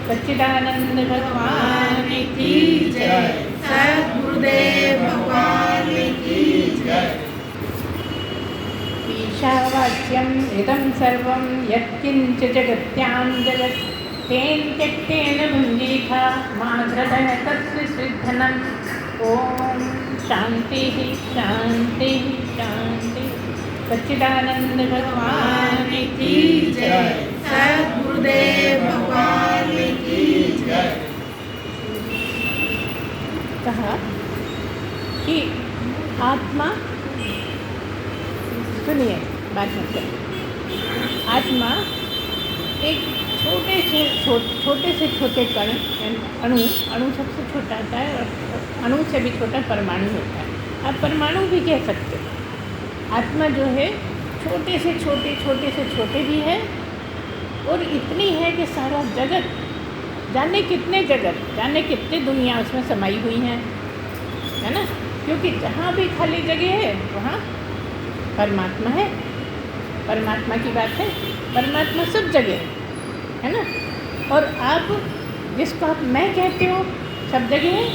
सच्चिदानंद भगवान की जय। सद्गुरुदेव भगवान की जय। ईशावास्यम् इदं सर्वं यत्किञ्च जगत्यां जगत् तेन त्यक्तेन भुञ्जीथा मा हृदय तस्य सिद्धनम्। ॐ शान्तिः शान्तिः शान्तिः। सच्चिदानंद भगवान की जय। सद्गुरुदेव भगवान की जय। कहा कि आत्मा, सुनिए बात मतलब, आत्मा एक छोटे से छोटे कण, अणु सबसे छोटा होता है और अणु से भी छोटा परमाणु होता है। आप परमाणु भी कह सकते हो। आत्मा जो है छोटे से छोटे भी है और इतनी है कि सारा जगत, जाने कितने दुनिया उसमें समाई हुई हैं, है ना। क्योंकि जहाँ भी खाली जगह है वहाँ परमात्मा है। परमात्मा की बात है, परमात्मा सब जगह है ना। और आप जिसको आप मैं कहते हो सब जगह है,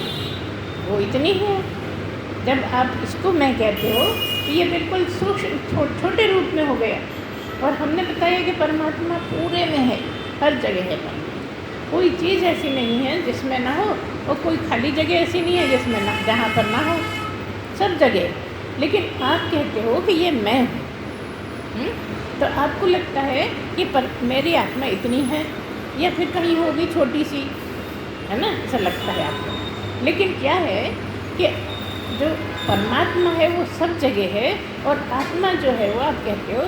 वो इतनी है। जब आप इसको मैं कहते हो तो ये बिल्कुल सूक्ष्म छोटे रूप में हो गया। और हमने बताया कि परमात्मा पूरे में है, हर जगह है। कोई चीज़ ऐसी नहीं है जिसमें ना हो, और कोई खाली जगह ऐसी नहीं है जिसमें ना, जहाँ पर ना हो, सब जगह। लेकिन आप कहते हो कि ये मैं हूँ, तो आपको लगता है कि मेरी आत्मा इतनी है या फिर कहीं होगी छोटी सी, है ना, ऐसा लगता है आपको। लेकिन क्या है कि जो परमात्मा है वो सब जगह है, और आत्मा जो है वो आप कहते हो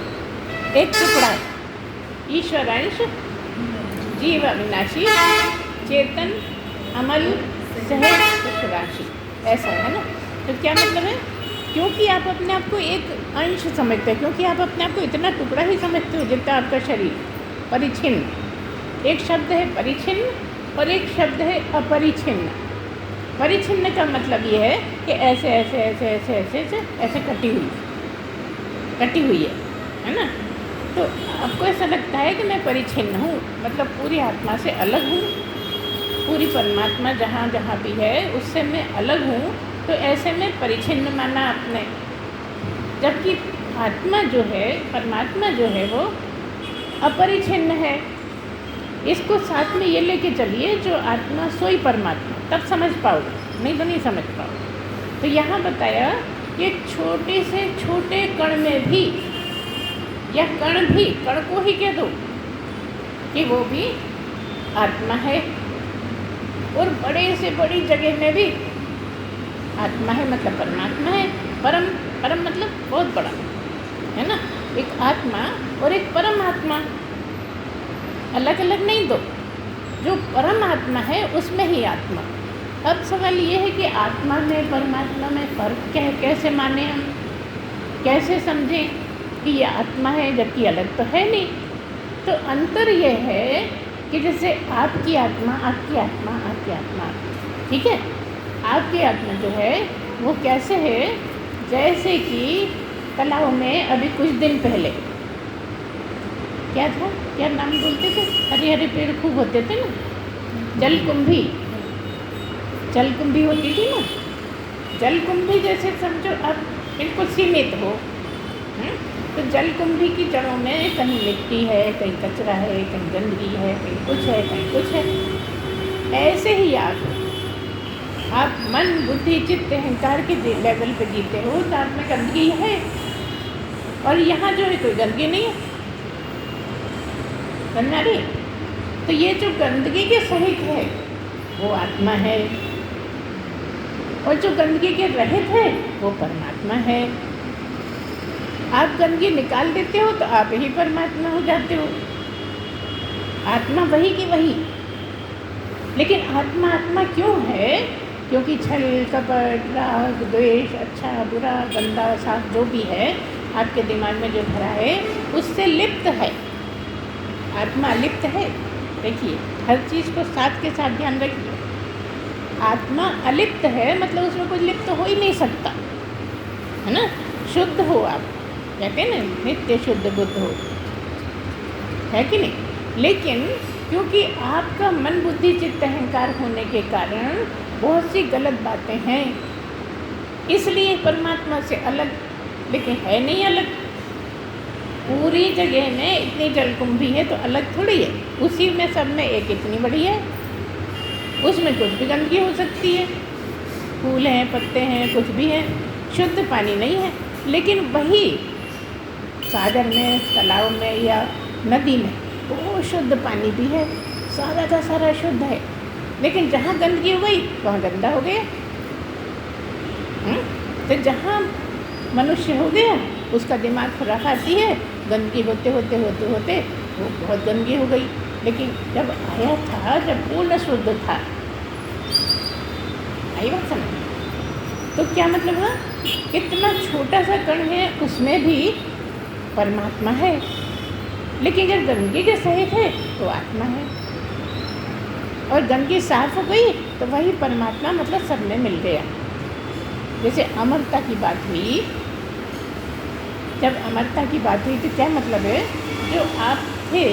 एक टुकड़ा है। ईश्वरांश जीव अविनाशी चेतन अमल सहज सुख राशि, ऐसा है ना। तो क्या मतलब है, क्योंकि आप अपने आप को एक अंश समझते हैं, क्योंकि आप अपने आप को इतना टुकड़ा ही समझते हो जितना आपका शरीर, परिच्छिन्न। एक शब्द है परिच्छिन्न और एक शब्द है अपरिच्छिन्न। परिच्छिन्न का मतलब ये है कि ऐसे ऐसे ऐसे ऐसे ऐसे ऐसे ऐसे कटी हुई है ना। तो आपको ऐसा लगता है कि मैं परिच्छिन्न हूँ, मतलब पूरी आत्मा से अलग हूँ, पूरी परमात्मा जहाँ जहाँ भी है उससे मैं अलग हूँ। तो ऐसे में परिच्छिन्न माना आपने, जबकि आत्मा जो है, परमात्मा जो है वो अपरिच्छिन्न है। इसको साथ में ये लेके चलिए, जो आत्मा सोई परमात्मा, तब समझ पाओगे, नहीं तो नहीं समझ पाओगे। तो यहाँ बताया कि छोटे से छोटे कण में भी, या कण को ही कह दो कि वो भी आत्मा है, और बड़े से बड़ी जगह में भी आत्मा है, मतलब परमात्मा है। परम मतलब बहुत बड़ा, है ना। एक आत्मा और एक परम आत्मा, अलग अलग नहीं दो। जो परम आत्मा है उसमें ही आत्मा। अब सवाल ये है कि आत्मा में परमात्मा में फर्क क्या है, कैसे माने हम, कैसे समझें कि ये आत्मा है जबकि अलग तो है नहीं। तो अंतर ये है कि जैसे आपकी आत्मा, ठीक है, आपकी आत्मा जो है वो कैसे है, जैसे कि तालाब में अभी कुछ दिन पहले क्या था, क्या नाम बोलते थे, हरे हरे पेड़ खूब होते थे ना, जलकुंभी होती थी ना। जलकुंभी जैसे समझो आप बिल्कुल सीमित हो, तो जलकुंभी की जड़ों में कहीं मिट्टी है, कहीं कचरा है, कहीं गंदगी है, कहीं कुछ है, कहीं कुछ है। ऐसे ही आप मन बुद्धि चित्त अहंकार के लेवल पे जीते हो तो आप में गंदगी है, और यहाँ जो है कोई गंदगी नहीं है, समझ आ रही। तो ये जो गंदगी के सहित है वो आत्मा है, और जो गंदगी के रहित है वो परमात्मा है। आप गंदगी निकाल देते हो तो आप ही परमात्मा हो जाते हो। आत्मा वही की वही, लेकिन आत्मा क्यों है, क्योंकि छल कपट राग द्वेष, अच्छा बुरा गंदा साफ जो भी है आपके दिमाग में जो भरा है उससे लिप्त है। आत्मा लिप्त है। देखिए हर चीज़ को साथ के साथ ध्यान रखिए। आत्मा अलिप्त है, मतलब उसमें कुछ लिप्त हो ही नहीं सकता, है ना। शुद्ध हो आप, कहते हैं ना, नित्य शुद्ध बुद्ध हो, है कि नहीं। लेकिन क्योंकि आपका मन बुद्धि चित्त अहंकार होने के कारण बहुत सी गलत बातें हैं, इसलिए परमात्मा से अलग, लेकिन है नहीं अलग। पूरी जगह में इतनी जलकुंभी है तो अलग थोड़ी है, उसी में सब में एक इतनी बड़ी है, उसमें कुछ भी गंदगी हो सकती है, फूल हैं, पत्ते हैं, कुछ भी है, शुद्ध पानी नहीं है। लेकिन वही सागर में, तालाब में या नदी में वो शुद्ध पानी भी है, सारा का सारा शुद्ध है, लेकिन जहाँ गंदगी हो गई वहाँ गंदा हो गया। तो जहाँ मनुष्य हो गया उसका दिमाग खुराफाती है, गंदगी होते होते होते होते वो बहुत गंदगी हो गई। लेकिन जब आया था, जब पूर्ण शुद्ध था, आई बात समझ? तो क्या मतलब हुआ, कितना छोटा सा कण है उसमें भी परमात्मा है, लेकिन जब गंदगी के सहित है तो आत्मा है, और गंदगी साफ हो गई तो वही परमात्मा मतलब सब में मिल गया। जैसे अमरता की बात हुई, जब अमरता की बात हुई तो क्या मतलब है, जो आप थे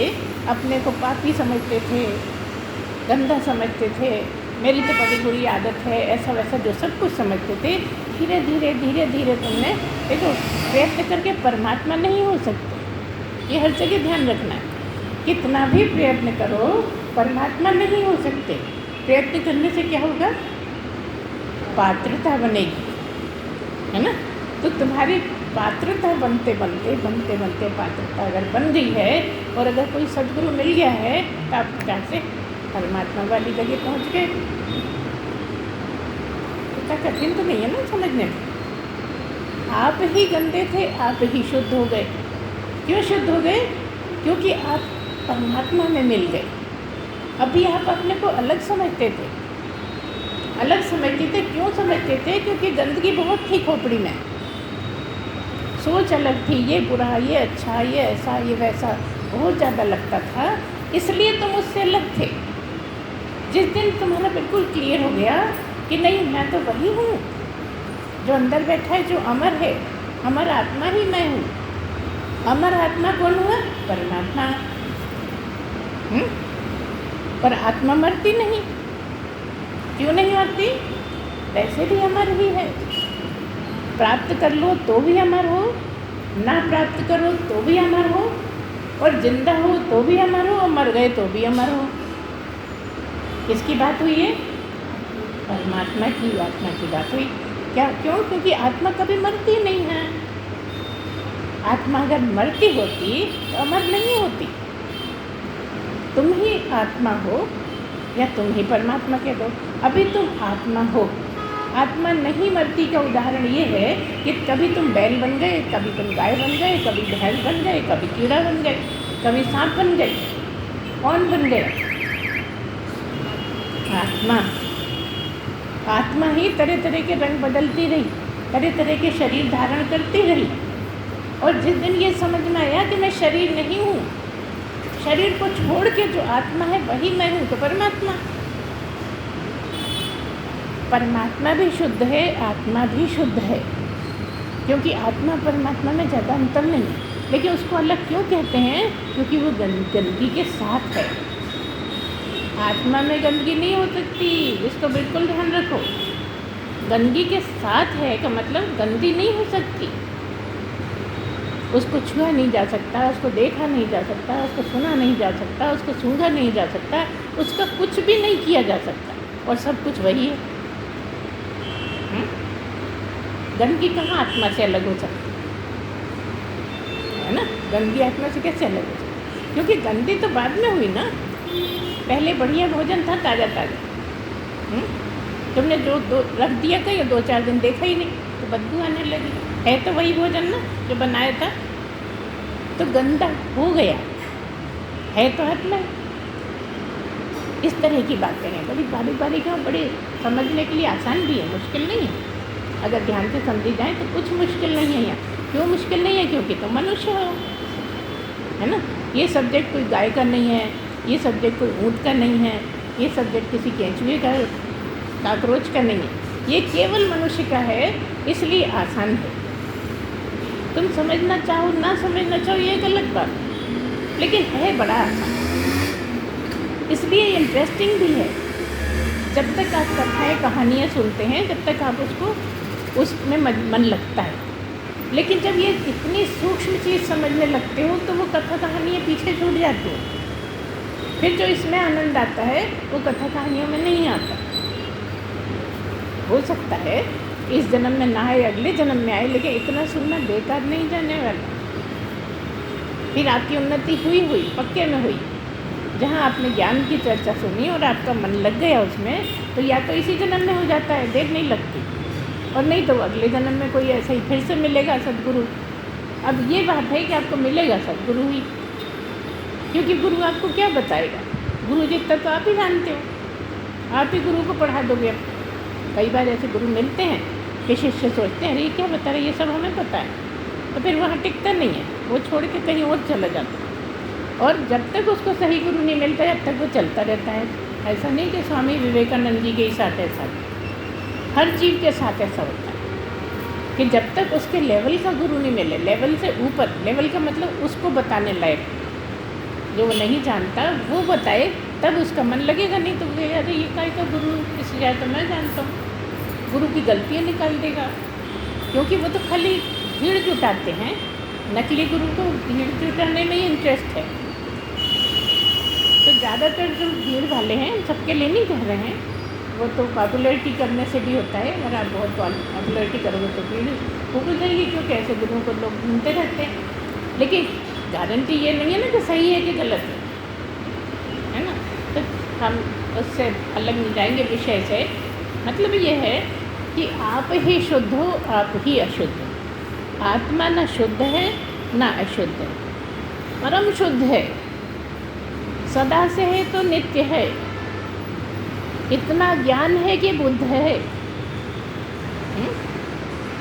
अपने को पापी समझते थे, गंदा समझते थे, मेरी तो बड़ी बुरी आदत है, ऐसा वैसा जो सब कुछ समझते थे, धीरे धीरे धीरे धीरे तुमने देखो प्रयत्न करके परमात्मा नहीं हो सकते, ये हर जगह ध्यान रखना है। कितना भी प्रयत्न करो परमात्मा नहीं हो सकते। प्रयत्न करने से क्या होगा, पात्रता बनेगी, है ना। तो तुम्हारी पात्रता बनते बनते बनते बनते पात्रता अगर बन गई है, और अगर कोई सद्गुरु मिल गया है तो आप जहाँ से परमात्मा वाली जगह पहुँच गए। इतना कठिन तो नहीं है ना समझने में। आप ही गंदे थे, आप ही शुद्ध हो गए। क्यों शुद्ध हो गए, क्योंकि आप परमात्मा में मिल गए। अभी आप अपने को अलग समझते थे, अलग समझते थे। क्यों समझते थे, क्योंकि गंदगी बहुत थी खोपड़ी में, सोच अलग थी, ये बुरा, ये अच्छा, ये ऐसा, ये वैसा, बहुत ज़्यादा लगता था, इसलिए तुम उससे अलग थे। जिस दिन तुम्हारा बिल्कुल क्लियर हो गया कि नहीं मैं तो वही हूँ जो अंदर बैठा है, जो अमर है, अमर आत्मा ही मैं हूँ। अमर आत्मा कौन हुआ, परमात्मा। पर आत्मा मरती नहीं। क्यों नहीं मरती, वैसे भी अमर ही है। प्राप्त कर लो तो भी अमर हो, ना प्राप्त करो तो भी अमर हो, और जिंदा हो तो भी अमर हो, और मर गए तो भी अमर हो। किसकी बात हुई है, परमात्मा की, आत्मा की बात हुई। क्या, क्यों, क्योंकि आत्मा कभी मरती नहीं है। आत्मा अगर मरती होती तो अमर नहीं होती। तुम ही आत्मा हो या तुम ही परमात्मा कह दो, अभी तुम आत्मा हो। आत्मा नहीं मरती का उदाहरण ये है कि कभी तुम बैल बन गए, कभी तुम गाय बन गए, कभी भैंस बन गए, कभी कीड़ा बन गए, कभी सांप बन गए। कौन बन गया, आत्मा। आत्मा ही तरह तरह के रंग बदलती रही, तरह तरह के शरीर धारण करती रही, और जिस दिन ये समझ में आया कि मैं शरीर नहीं हूँ, शरीर को छोड़ के जो आत्मा है वही मैं हूँ, तो परमात्मा। परमात्मा भी शुद्ध है, आत्मा भी शुद्ध है, क्योंकि आत्मा परमात्मा में ज़्यादा अंतर नहीं है। लेकिन उसको अलग क्यों कहते हैं, क्योंकि वो गंदगी के साथ है। आत्मा में गंदगी नहीं हो सकती, इसको बिल्कुल ध्यान रखो। गंदगी के साथ है का मतलब गंदी नहीं हो सकती। उसको छुआ नहीं जा सकता, उसको देखा नहीं जा सकता, उसको सुना नहीं जा सकता, उसको सूंघा नहीं जा सकता, उसका कुछ भी नहीं किया जा सकता, और सब कुछ वही है। गंदगी कहाँ आत्मा से अलग हो सकती है ना। गंदगी आत्मा से कैसे अलग हो सकती, क्योंकि गंदी तो बाद में हुई ना। पहले बढ़िया भोजन था, ताज़ा ताज़ा, तुमने जो रख दिया कहीं, 2-4 दिन देखा ही नहीं तो बदबू आने लगी। है तो वही भोजन ना जो बनाया था, तो गंदा हो गया, है तो आत्मा। इस तरह की बातें हैं, बड़ी बारीक बारीक हैं, बड़ी समझने के लिए आसान भी है, मुश्किल नहीं है। अगर ध्यान से समझी जाए तो कुछ मुश्किल नहीं है यहाँ। क्यों मुश्किल नहीं है, क्योंकि तुम मनुष्य हो, है ना। ये सब्जेक्ट कोई गाय का नहीं है, ये सब्जेक्ट कोई ऊँट का नहीं है, ये सब्जेक्ट किसी केंचुए का, काकरोच का नहीं है, ये केवल मनुष्य का है, इसलिए आसान है। तुम समझना चाहो ना समझना चाहो ये एक अलग बात, लेकिन है बड़ा आसान। इसलिए इंटरेस्टिंग भी है। जब तक आप कथाएँ कहानियाँ सुनते हैं जब तक आप उसमें मन लगता है, लेकिन जब ये इतनी सूक्ष्म चीज़ समझने लगते हो तो वो कथा कहानियाँ पीछे छूट जाती हो। फिर जो इसमें आनंद आता है वो कथा कहानियों में नहीं आता। हो सकता है इस जन्म में ना आए, अगले जन्म में आए, लेकिन इतना सुनना बेकार नहीं जाने वाला। फिर आपकी उन्नति हुई पक्के में हुई। जहाँ आपने ज्ञान की चर्चा सुनी और आपका मन लग गया उसमें, तो या तो इसी जन्म में हो जाता है, देर नहीं लगती, और नहीं तो अगले जन्म में कोई ऐसा ही फिर से मिलेगा सद्गुरु। अब ये बात है कि आपको मिलेगा सद्गुरु ही, क्योंकि गुरु आपको क्या बताएगा? गुरु जितना तो आप ही जानते हो, आप ही गुरु को पढ़ा दोगे। कई बार ऐसे गुरु मिलते हैं कि शिष्य सोचते हैं अरे ये क्या बता रहे, ये सब हमें पता है, तो फिर वहाँ टिकता नहीं है, वो छोड़ के कहीं और चला जाता है। और जब तक उसको सही गुरु नहीं मिलता जब तक वो चलता रहता है। ऐसा नहीं कि स्वामी विवेकानंद जी के ही साथ ऐसा, हर जीव के साथ ऐसा होता है कि जब तक उसके लेवल का गुरु नहीं मिले, लेवल से ऊपर, लेवल का मतलब उसको बताने लायक, जो वो नहीं जानता वो बताए, तब उसका मन लगेगा। नहीं तो वो अरे ये काय का गुरु, इससे ज़्यादा तो मैं जानता हूँ, गुरु की गलतियाँ निकाल देगा। क्योंकि वो तो खाली भीड़ जुटाते हैं, नकली गुरु को भीड़ जुटाने में ही इंटरेस्ट है। तो ज़्यादातर जो भीड़ वाले हैं सबके लिए नहीं कह रहे हैं, वो तो पॉपुलैरिटी करने से भी होता है। अगर आप बहुत पॉपुलैरिटी करोगे तो भीड़ हो जाएगी, क्योंकि ऐसे गुरुओं को लोग ढूंढते रहते हैं। लेकिन गारंटी ये नहीं है ना कि सही है कि गलत है ना। तो हम उससे अलग नहीं जाएंगे विषय से। मतलब ये है कि आप ही शुद्ध हो, आप ही अशुद्ध हो। आत्मा न शुद्ध है न अशुद्ध है, परम शुद्ध है, सदा से है तो नित्य है। इतना ज्ञान है कि बुद्ध है,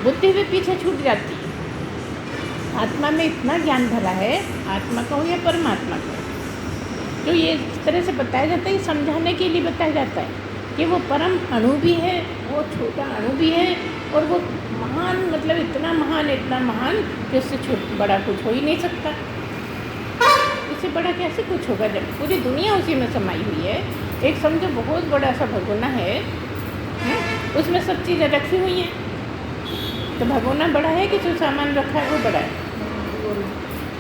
बुद्धि भी पीछे छूट जाती है। आत्मा में इतना ज्ञान भरा है, आत्मा का हो या परमात्मा का, जो ये इस तरह से बताया जाता है, समझाने के लिए बताया जाता है कि वो परम अणु भी है, वो छोटा अणु भी है, और वो महान, मतलब इतना महान कि उससे बड़ा कुछ हो ही नहीं सकता। इससे बड़ा कैसे कुछ होगा जब पूरी दुनिया उसी में समाई हुई है। एक समझो बहुत बड़ा सा भगोना है, उसमें सब चीज़ें रखी हुई हैं, तो भगोना बड़ा है कि जो सामान रखा है वो बड़ा है।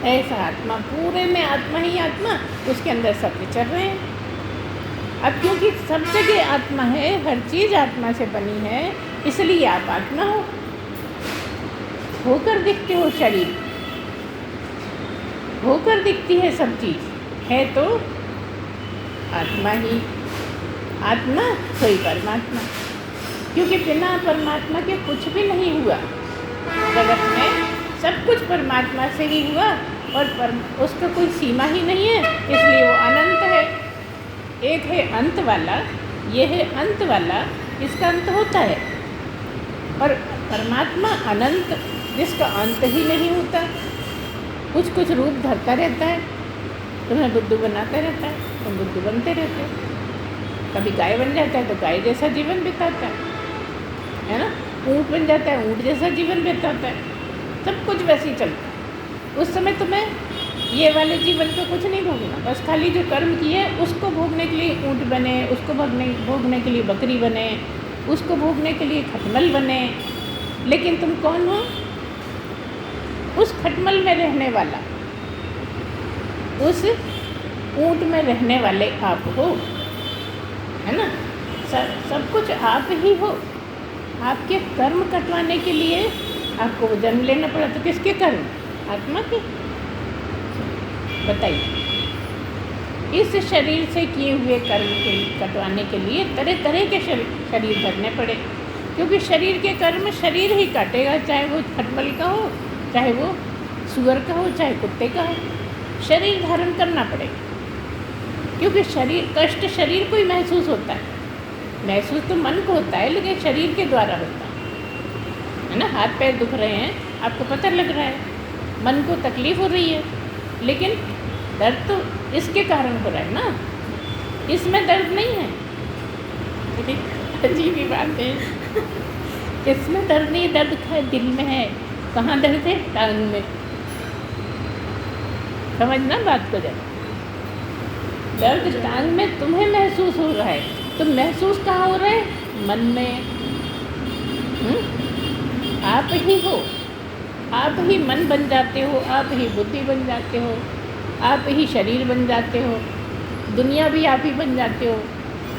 ऐसा आत्मा, पूरे में आत्मा ही आत्मा, उसके अंदर सब विचर रहे हैं। अब क्योंकि सब जगह आत्मा है, हर चीज़ आत्मा से बनी है, इसलिए आप आत्मा हो, होकर दिखते हो। शरीर होकर दिखती है सब चीज़, है तो आत्मा ही आत्मा, कोई परमात्मा। क्योंकि बिना परमात्मा के कुछ भी नहीं हुआ जगत में, सब कुछ परमात्मा से ही हुआ, और उसका कोई सीमा ही नहीं है, इसलिए वो अनंत है। एक है अंत वाला, ये है अंत वाला, इसका अंत होता है। और परमात्मा अनंत, जिसका अंत ही नहीं होता, कुछ कुछ रूप धरता रहता है। तुम्हें बुद्धू बनाता रहता है, तुम बुद्धू बनते रहते हो। कभी गाय बन जाता है तो गाय जैसा जीवन बिताता है ना, ऊँट बन जाता है ऊँट जैसा जीवन बिताता है, सब कुछ वैसे ही चलता है। उस समय तुम्हें ये वाले जीवन को कुछ नहीं भोगना, बस खाली जो कर्म किए उसको भोगने के लिए ऊँट बने, उसको भोगने के लिए बकरी बने, उसको भोगने के लिए खटमल बने। लेकिन तुम कौन हो? उस खटमल में रहने वाला, उस ऊँट में रहने वाले आप हो, है ना। सब कुछ आप ही हो। आपके कर्म कटवाने के लिए आपको वो जन्म लेना पड़ा, तो किसके कर्म? आत्मा के। बताइए, इस शरीर से किए हुए कर्म के कटवाने के लिए तरह तरह के शरीर धरने पड़े, क्योंकि शरीर के कर्म शरीर ही काटेगा, चाहे वो खटमल का हो, चाहे वो सुअर का हो, चाहे कुत्ते का हो, शरीर धारण करना पड़ेगा। क्योंकि शरीर कष्ट शरीर को ही महसूस होता है, महसूस तो मन को होता है, लेकिन शरीर के द्वारा होता है ना। हाथ पैर दुख रहे हैं, आपको पता लग रहा है, मन को तकलीफ़ हो रही है, लेकिन दर्द तो इसके कारण हो रहा है ना, इसमें दर्द नहीं है। अजीब ही बात है, इसमें दर्द नहीं, दर्द दिल में है। कहाँ दर्द है? टांग में। समझना बात को जब दर्द टांग में तुम्हें महसूस हो रहा है, तो महसूस कहाँ हो रहा है? मन में। आप ही हो, आप ही मन बन जाते हो, आप ही बुद्धि बन जाते हो, आप ही शरीर बन जाते हो, दुनिया भी आप ही बन जाते हो,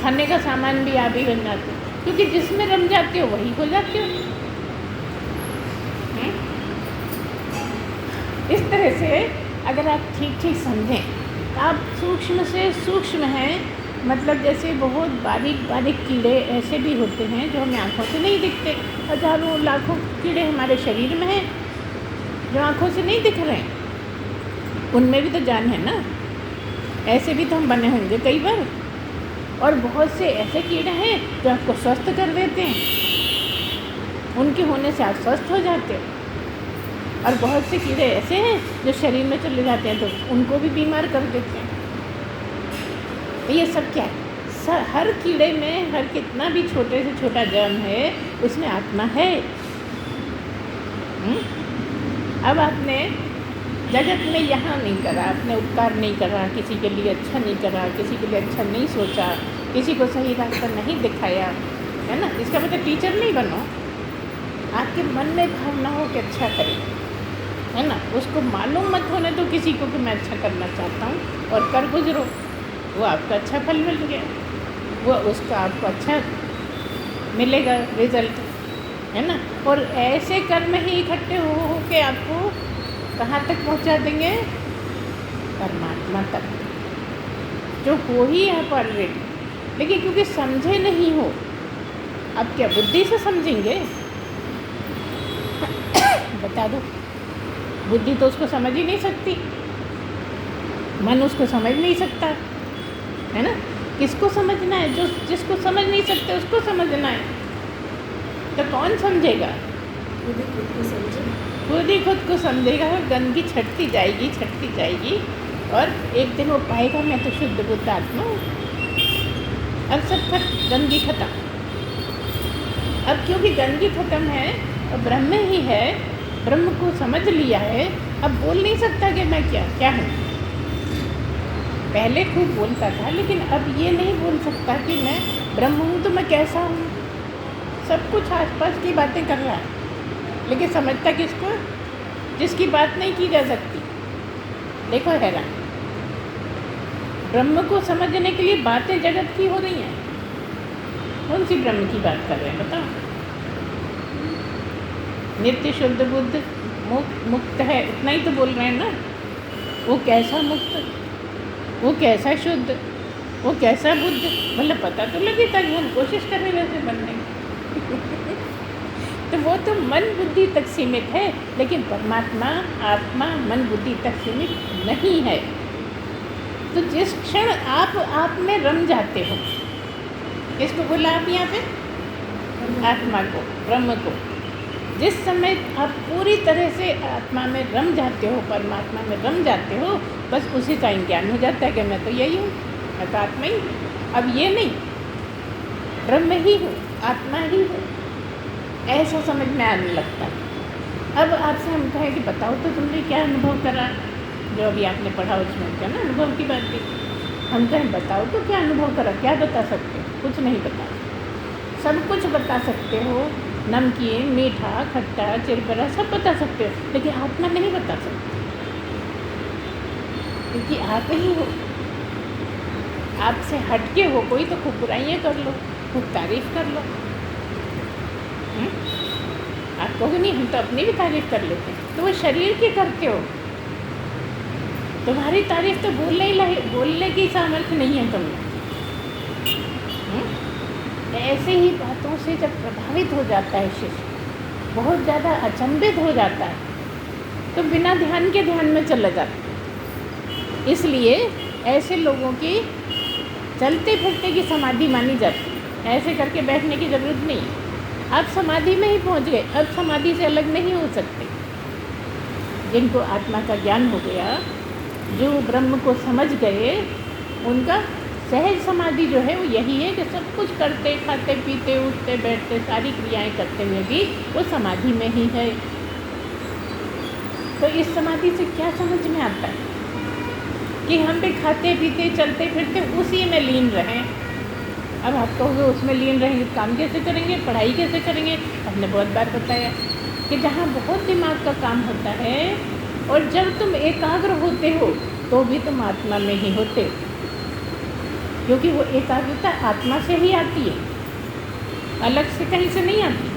खाने का सामान भी आप ही बन जाते हो, क्योंकि जिसमें रम जाते हो वही हो जाते हो। इस तरह से अगर आप ठीक ठीक समझें तो आप सूक्ष्म से सूक्ष्म हैं, मतलब जैसे बहुत बारीक बारीक कीड़े ऐसे भी होते हैं जो हमें आँखों से नहीं दिखते। हजारों लाखों कीड़े हमारे शरीर में हैं जो आँखों से नहीं दिख रहे हैं, उनमें भी तो जान है ना। ऐसे भी तो हम बने होंगे कई बार। और बहुत से ऐसे कीड़े हैं जो आपको स्वस्थ कर देते हैं, उनके होने से आप स्वस्थ हो जाते हो। और बहुत से कीड़े ऐसे हैं जो शरीर में चले जाते हैं तो उनको भी बीमार कर देते हैं। तो ये सब क्या है? हर कीड़े में, हर कितना भी छोटे से छोटा जर्म है, उसमें आत्मा है। अब आपने जगत में यहाँ नहीं करा, आपने उपकार नहीं करा, किसी के लिए अच्छा नहीं करा, किसी के लिए अच्छा नहीं सोचा, किसी को सही रास्ता नहीं दिखाया, है ना। इसका मतलब टीचर नहीं बनो, आपके मन में भावना हो कि अच्छा करें, है ना। उसको मालूम मत होने तो किसी को कि मैं अच्छा करना चाहता हूँ, और कर गुजरो, वो आपका अच्छा फल मिल गया, वो उसका आपको अच्छा मिलेगा रिजल्ट, है ना। और ऐसे कर्म ही इकट्ठे हो के आपको कहाँ तक पहुँचा देंगे? परमात्मा तक, जो हो ही आप ऑलरेडी। लेकिन क्योंकि समझे नहीं हो, अब क्या बुद्धि से समझेंगे? बता दो, बुद्धि तो उसको समझ ही नहीं सकती, मन उसको समझ नहीं सकता, है ना। किसको समझना है? जो जिसको समझ नहीं सकते उसको समझना है। तो कौन समझेगा? खुद ही खुद को समझेगा। गंदगी छटती जाएगी और एक दिन वो पाएगा मैं तो शुद्ध बुद्ध आत्मा हूँ। अब सब गंदगी खत्म। अब क्योंकि गंदगी खत्म है और ब्रह्म ही है, ब्रह्म को समझ लिया है, अब बोल नहीं सकता कि मैं क्या हूँ। पहले खूब बोलता था, लेकिन अब ये नहीं बोल सकता कि मैं ब्रह्म हूँ तो मैं कैसा हूँ। सब कुछ आसपास की बातें कर रहा है, लेकिन समझता किसको? जिसकी बात नहीं की जा सकती। देखो हैरान, ब्रह्म को समझने के लिए बातें जगत की हो रही हैं। कौन सी ब्रह्म की बात कर रहे हैं बताओ? नित्य शुद्ध बुद्ध मुक्त है, इतना ही तो बोल रहे हैं ना। वो कैसा मुक्त, वो कैसा शुद्ध, वो कैसा बुद्ध, मतलब पता तो लगे ताकि हम कोशिश करें वैसे बनने की। तो वो तो मन बुद्धि तक सीमित है, लेकिन परमात्मा आत्मा मन बुद्धि तक सीमित नहीं है। तो जिस क्षण आप में रम जाते हो, किसको बोला आप यहाँ पे? आत्मा को, ब्रह्म को। जिस समय आप पूरी तरह से आत्मा में रम जाते हो, परमात्मा में रम जाते हो, बस उसी टाइम ज्ञान हो जाता है कि मैं तो यही हूँ, मैं तो आत्मा ही। अब ये नहीं, ब्रह्म ही हूँ, आत्मा ही हूँ, ऐसा समझ में आने लगता है। अब आपसे हम कहें कि बताओ तो तुमने क्या अनुभव करा, जो अभी आपने पढ़ा उसमें क्या ना अनुभव की बात की। हम कहें बताओ तो क्या अनुभव करा, क्या बता सकते हो? कुछ नहीं बता, सब कुछ बता सकते हो, नमकीन मीठा खट्टा चिरपरा सब बता सकते हो, लेकिन आत्मा नहीं बता सकते, क्योंकि आप ही हो। आपसे हटके हो कोई तो खूब बुराइयाँ कर लो, खूब तारीफ़ कर लो। आप कहोगे नहीं हम तो अपनी भी तारीफ़ कर लेते हैं, तो वो शरीर की करते हो। तुम्हारी तारीफ़ तो बोलने की सामर्थ्य नहीं है तुम्हें। ऐसे ही बातों से जब प्रभावित हो जाता है शिष्य, बहुत ज़्यादा अचंभित हो जाता है, तो बिना ध्यान के ध्यान में चला जाता है। इसलिए ऐसे लोगों की चलते फिरते की समाधि मानी जाती है। ऐसे करके बैठने की ज़रूरत नहीं है, आप समाधि में ही पहुंच गए, अब समाधि से अलग नहीं हो सकते। जिनको आत्मा का ज्ञान हो गया, जो ब्रह्म को समझ गए, उनका सहज समाधि जो है वो यही है कि सब कुछ करते खाते पीते उठते बैठते सारी क्रियाएं करते हुए भी वो समाधि में ही है। तो इस समाधि से क्या समझ में आता है कि हम भी खाते पीते चलते फिरते उसी में लीन रहें। अब आप कहोगे उसमें लीन रहेंगे काम कैसे करेंगे, पढ़ाई कैसे करेंगे? हमने बहुत बार बताया कि जहाँ बहुत दिमाग का काम होता है और जब तुम एकाग्र होते हो तो भी तुम आत्मा में ही होते हो, क्योंकि वो एकाग्रता आत्मा से ही आती है, अलग से कहीं से नहीं आती।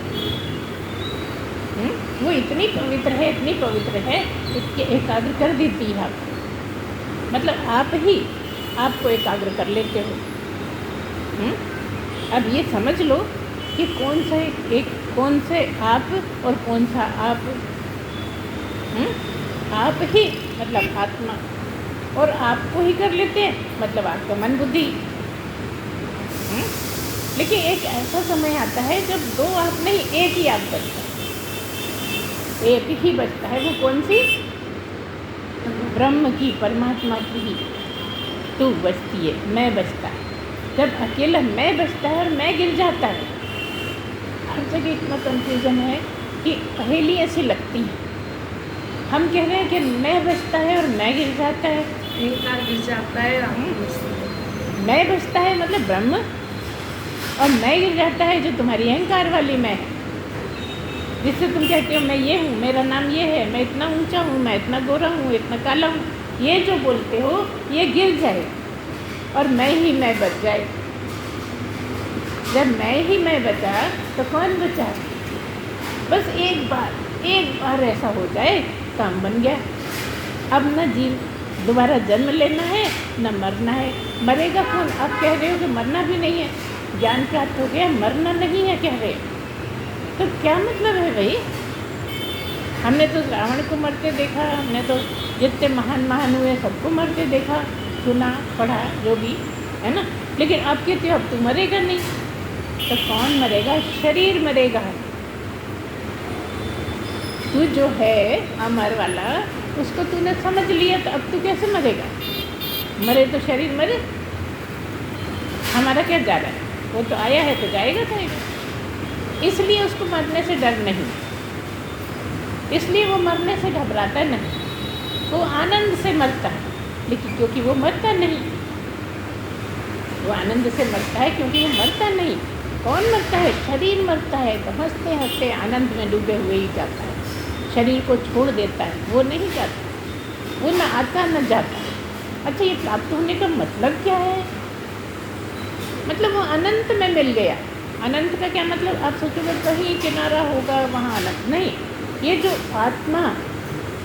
वो इतनी पवित्र है, इतनी पवित्र है, इसके एकाग्र कर देती है आप, मतलब आप ही आपको एकाग्र कर लेते हो। अब ये समझ लो कि कौन से आप और कौन सा आप। आप ही मतलब आत्मा, और आपको ही कर लेते हैं मतलब आपका मन बुद्धि। लेकिन एक ऐसा समय आता है जब दो आप नहीं, एक ही आप बचता है, एक ही बचता है। वो कौन सी? ब्रह्म की, परमात्मा की ही तू बचती है, मैं बचता है। जब अकेला मैं बचता है और मैं गिर जाता है, हर जगह इतना कंफ्यूजन है कि पहेली ऐसी लगती है। हम कह रहे हैं कि मैं बचता है और मैं गिर जाता है, अहंकार गिर जाता है, मैं बचता है मतलब ब्रह्म, और मैं गिर जाता है जो तुम्हारी अहंकार वाली मैं है, जिससे तुम कहते हो मैं ये हूँ, मेरा नाम ये है, मैं इतना ऊंचा हूँ, मैं इतना गोरा हूँ, इतना काला हूँ। ये जो बोलते हो ये गिर जाए और मैं बच जाए। जब मैं ही मैं बचा तो कौन बचा? बस एक बार ऐसा हो जाए काम बन गया। अब न दोबारा जन्म लेना है न मरना है। मरेगा कौन? आप कह रहे हो कि मरना भी नहीं है, ज्ञान प्राप्त हो गया, मरना नहीं है कह रहे, तो क्या मतलब है भाई? हमने तो रावण को मरते देखा, हमने तो जितने महान हुए सबको मरते देखा, सुना पढ़ा जो भी है ना। लेकिन आप कहते हो अब तो मरेगा नहीं, तो कौन मरेगा? शरीर मरेगा। तू जो है अमर वाला, उसको तूने समझ लिया, तो अब तू कैसे मरेगा? मरे तो शरीर मरे, हमारा क्या जा रहा है? वो तो आया है तो जाएगा। इसलिए उसको मरने से डर नहीं, इसलिए वो मरने से घबराता नहीं, वो आनंद से मरता है। लेकिन क्योंकि वो मरता नहीं, वो आनंद से मरता है क्योंकि वो मरता नहीं। कौन मरता है? शरीर मरता है तो हंसते हंसते आनंद में डूबे हुए ही जाता है, शरीर को छोड़ देता है, वो नहीं जाता, वो न आता न जाता। अच्छा, ये प्राप्त होने का मतलब क्या है? मतलब वो अनंत में मिल गया। अनंत का क्या मतलब? आप सोचोगे कहीं किनारा होगा वहाँ अनंत नहीं। ये जो आत्मा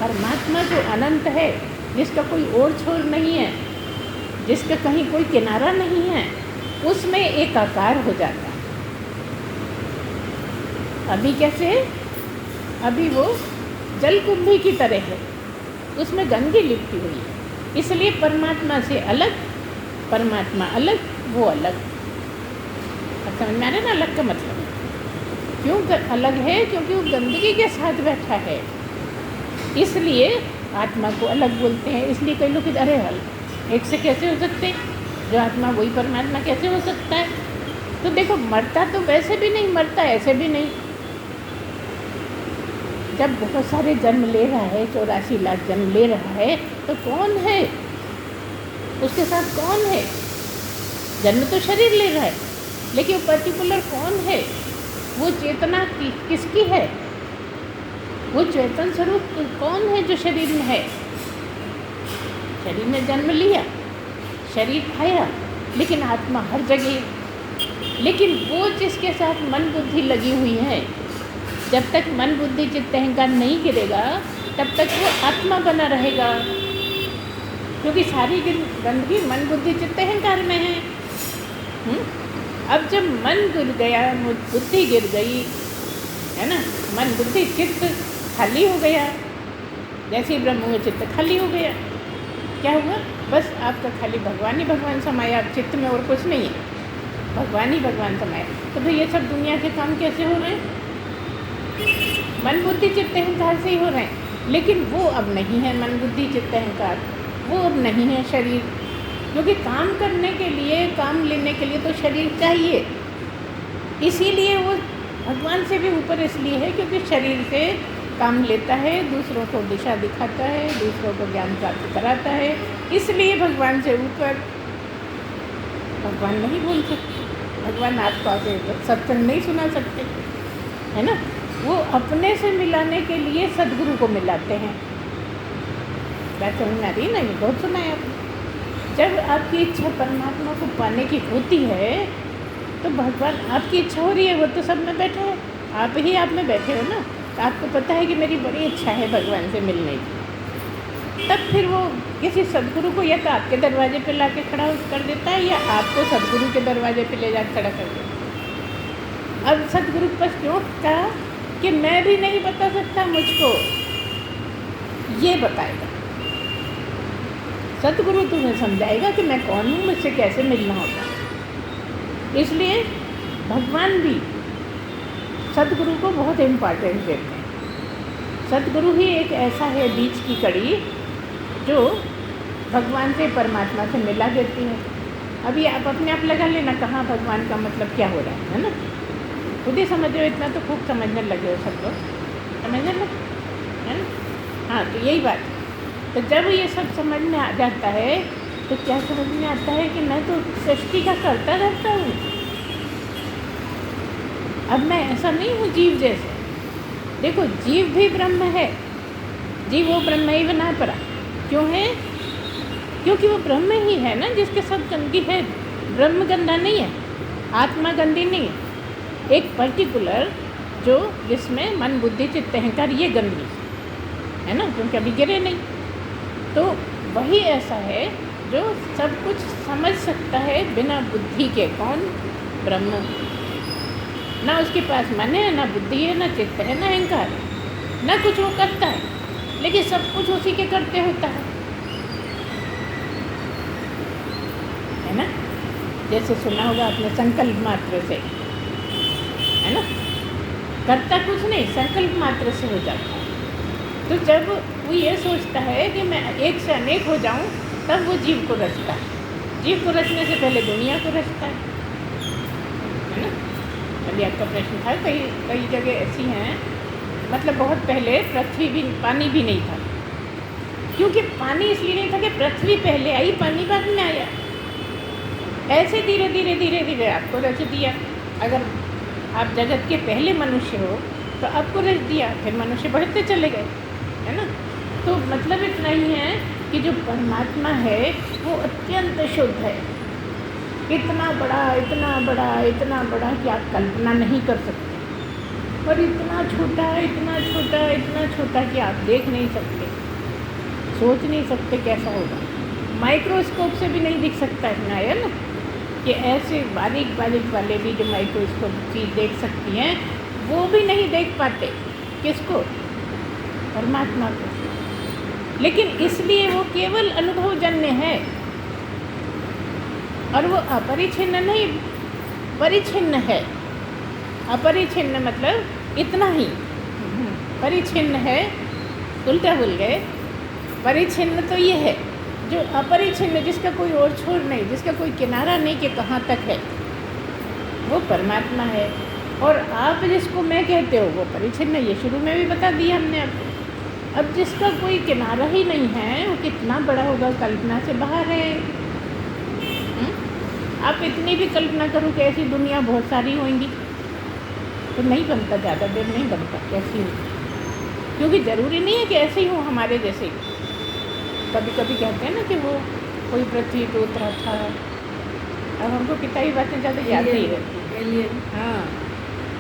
परमात्मा जो अनंत है, जिसका कोई और छोर नहीं है, जिसका कहीं कोई किनारा नहीं है, उसमें एकाकार हो जाता है। अभी कैसे? अभी वो जलकुंभी की तरह है, उसमें गंदगी लिपटी हुई है, इसलिए परमात्मा से अलग, परमात्मा अलग, वो अलग। अब समझ में आ रहा है ना अलग का मतलब? क्यों अलग है? क्योंकि वो गंदगी के साथ बैठा है, इसलिए आत्मा को अलग बोलते हैं। इसलिए कई लोग अरे हल एक से कैसे हो सकते, जो आत्मा वही परमात्मा कैसे हो सकता है? तो देखो, मरता तो वैसे भी नहीं, मरता ऐसे भी नहीं। जब बहुत सारे जन्म ले रहा है, 84 लाख जन्म ले रहा है, तो कौन है उसके साथ? कौन है? जन्म तो शरीर ले रहा है, लेकिन वो पर्टिकुलर कौन है? वो चेतना किसकी है? वो चेतन स्वरूप कौन है जो शरीर में है? शरीर में जन्म लिया, शरीर आया, लेकिन आत्मा हर जगह। लेकिन वो जिसके साथ मन बुद्धि लगी हुई है, जब तक मन बुद्धि चित्त अहंकार नहीं गिरेगा, तब तक वो आत्मा बना रहेगा, क्योंकि सारी गंदगी मन बुद्धि चित्त अहंकार में है। अब जब मन गिर गया, बुद्धि गिर गई, है ना, मन बुद्धि चित्त खाली हो गया, जैसे ही ब्रह्म में चित्त खाली हो गया, क्या हुआ? बस आपका खाली भगवान ही भगवान समाया, अब चित्त में और कुछ नहीं है, भगवान ही भगवान समाया। तो भाई ये सब दुनिया के काम कैसे हो रहे हैं? मन बुद्धि चित्त अहंकार से ही हो रहे हैं। लेकिन वो अब नहीं है मन बुद्धि चित्त अहंकार, वो अब नहीं है शरीर, क्योंकि काम करने के लिए, काम लेने के लिए तो शरीर चाहिए। इसीलिए वो भगवान से भी ऊपर इसलिए है क्योंकि शरीर से काम लेता है, दूसरों को दिशा दिखाता है, दूसरों को ज्ञान प्राप्त कराता है। इसलिए भगवान से ऊपर भगवान नहीं बोल सकते, भगवान आपको आगे सत्संग नहीं सुना सकते, है ना। वो अपने से मिलाने के लिए सद्गुरु को मिलाते हैं। बात समझ में आ रही है ना, ये बहुत सुना है आपने। जब आपकी इच्छा परमात्मा को पाने की होती है तो भगवान, आपकी इच्छा हो रही है, वो तो सब में बैठे हैं, आप ही आप में बैठे हो ना। तो आपको पता है कि मेरी बड़ी इच्छा है भगवान से मिलने की, तब फिर वो किसी सद्गुरु को या तो आपके दरवाजे पे ला के खड़ा कर देता है या आपको सद्गुरु के दरवाजे पे ले जा खड़ा कर देता है। अब सद्गुरु के पास क्यों कहा कि मैं भी नहीं बता सकता, मुझको ये बताएगा सद्गुरु, तुम्हें समझाएगा कि मैं कौन हूँ, मुझसे कैसे मिलना होता है। इसलिए भगवान भी सद्गुरु को बहुत इम्पॉर्टेंस देते हैं। सद्गुरु ही एक ऐसा है बीच की कड़ी जो भगवान से परमात्मा से मिला देती है। अभी आप अपने आप लगा लेना कहाँ भगवान का मतलब क्या हो रहा है ना। खुद ही समझो, इतना तो खूब समझने लगे हो सब लोग, समझने लगे, है ना। हाँ, तो यही बात है। तो जब ये सब समझ में आ जाता है तो क्या समझ में आता है कि मैं तो सृष्टि का करता रहता हूँ। अब मैं ऐसा नहीं हूँ जीव जैसे। देखो, जीव भी ब्रह्म है, जीव वो ब्रह्म ही बना पड़ा। क्यों है? क्योंकि वो ब्रह्म ही है ना, जिसके सब गंदगी है। ब्रह्म गंदा नहीं है, आत्मा गंदी नहीं है। एक पर्टिकुलर जो जिसमें मन बुद्धि चित्त अहंकार ये गंदगी है ना, क्योंकि अभी गिरे नहीं। तो वही ऐसा है जो सब कुछ समझ सकता है बिना बुद्धि के। कौन? ब्रह्म। ना उसके पास मन है, ना बुद्धि है, ना चित्त है, ना अहंकार है, ना कुछ वो करता है, लेकिन सब कुछ उसी के करते होता है ना। जैसे सुना होगा आपने, संकल्प मात्र से, है ना। करता कुछ नहीं, संकल्प मात्र से हो जाता है। तो जब वो ये सोचता है कि मैं एक से अनेक हो जाऊं, तब वो जीव को रचता है। जीव को रचने से पहले दुनिया को रचता है ना। अभी आपका प्रश्न था, कई जगह ऐसी हैं, मतलब बहुत पहले पृथ्वी भी, पानी भी नहीं था। क्योंकि पानी इसलिए नहीं था कि पृथ्वी पहले आई, पानी बाद में आया। ऐसे धीरे धीरे धीरे धीरे आपको रच दिया। अगर आप जगत के पहले मनुष्य हो तो आपको रच दिया, फिर मनुष्य बढ़ते चले गए, है ना। तो मतलब इतना ही है कि जो परमात्मा है वो अत्यंत शुद्ध है। इतना बड़ा, इतना बड़ा, इतना बड़ा कि आप कल्पना नहीं कर सकते, और इतना छोटा, इतना छोटा, इतना छोटा कि आप देख नहीं सकते, सोच नहीं सकते कैसा होगा। माइक्रोस्कोप से भी नहीं दिख सकता इतना, है ना। कि ऐसे बारीक बारीक वाले भी जो माइक्रोस्कोप चीज़ देख सकती हैं, वो भी नहीं देख पाते। किसको? परमात्मा को। लेकिन इसलिए वो केवल अनुभवजन्य है, और वो अपरिछिन्न नहीं, परिछिन्न है। अपरिछिन्न मतलब इतना ही, परिछिन्न है, उल्टा बोल गए। परिछिन्न तो ये है जो अपरिछिन्न, जिसका कोई और छोर नहीं, जिसका कोई किनारा नहीं कि कहाँ तक है, वो परमात्मा है। और आप जिसको मैं कहते हो वो परिछिन्न, ये शुरू में भी बता दिया हमने आपको। अब जिसका कोई किनारा ही नहीं है, वो कितना बड़ा होगा, कल्पना से बाहर है। आप इतनी भी कल्पना करो कि ऐसी दुनिया बहुत सारी होंगी, तो नहीं बनता, ज़्यादा देर नहीं बनता कैसी हो। क्योंकि ज़रूरी नहीं है कि ऐसे ही हो हमारे जैसे ही। कभी कभी कहते हैं ना कि वो कोई पृथ्वी पे उतरा था। अब हमको किताबी बातें ज़्यादा याद नहीं रहती। हाँ,